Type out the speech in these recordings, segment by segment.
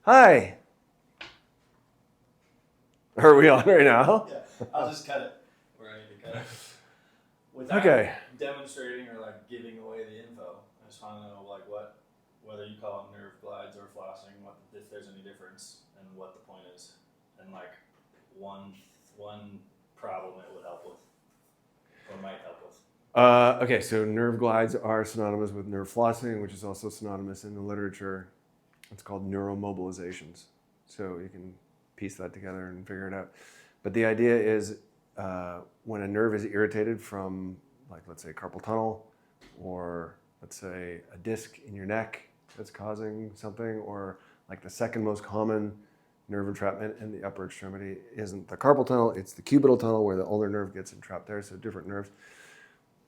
Hi. Are we on right now? Yeah, I'll just cut it where I need to cut it. Without Okay. demonstrating or like giving away the info, I just want to know like whether you call it nerve glides or flossing, if there's any difference, and what the point is, and like one problem it would help with or might help with. Okay, so nerve glides are synonymous with nerve flossing, which is also synonymous in the literature. It's called neuromobilizations. So you can piece that together and figure it out. But the idea is when a nerve is irritated from, like, let's say, carpal tunnel, or let's say a disc in your neck that's causing something, or like the second most common nerve entrapment in the upper extremity isn't the carpal tunnel, it's the cubital tunnel where the ulnar nerve gets entrapped there, so different nerves.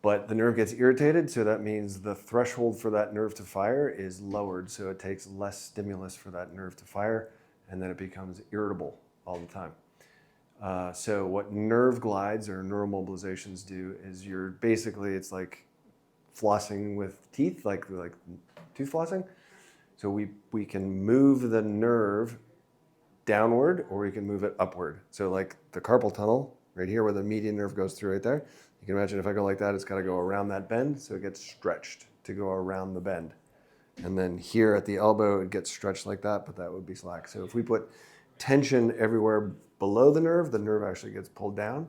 But the nerve gets irritated, so that means the threshold for that nerve to fire is lowered, so it takes less stimulus for that nerve to fire, and then it becomes irritable all the time. So what nerve glides or neuromobilizations do is it's like flossing with teeth, like tooth flossing. So we can move the nerve downward or we can move it upward. So like the carpal tunnel, right here where the median nerve goes through right there, you can imagine if I go like that, it's got to go around that bend, so it gets stretched to go around the bend. And then here at the elbow, it gets stretched like that, but that would be slack. So if we put tension everywhere below the nerve actually gets pulled down.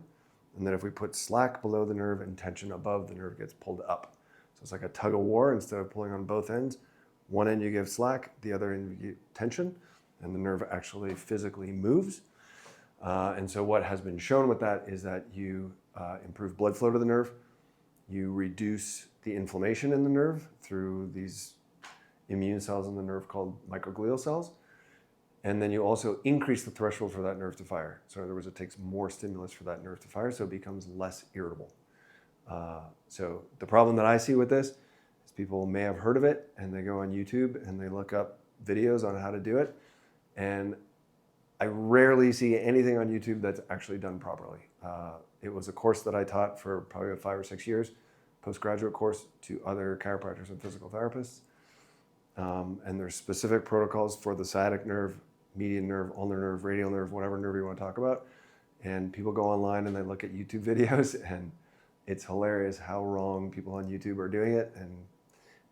And then if we put slack below the nerve and tension above, the nerve gets pulled up. So it's like a tug of war. Instead of pulling on both ends, one end you give slack, the other end you give tension, and the nerve actually physically moves. And so what has been shown with that is that you improve blood flow to the nerve, you reduce the inflammation in the nerve through these immune cells in the nerve called microglial cells, and then you also increase the threshold for that nerve to fire. So in other words, it takes more stimulus for that nerve to fire, so it becomes less irritable. So the problem that I see with this is people may have heard of it, and they go on YouTube and they look up videos on how to do it, and I rarely see anything on YouTube that's actually done properly. It was a course that I taught for probably 5 or 6 years, postgraduate course to other chiropractors and physical therapists. And there's specific protocols for the sciatic nerve, median nerve, ulnar nerve, radial nerve, whatever nerve you want to talk about. And people go online and they look at YouTube videos, and it's hilarious how wrong people on YouTube are doing it. And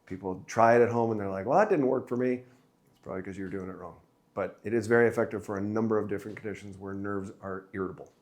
people try it at home and they're like, well, that didn't work for me. It's probably because you're doing it wrong. But it is very effective for a number of different conditions where nerves are irritable.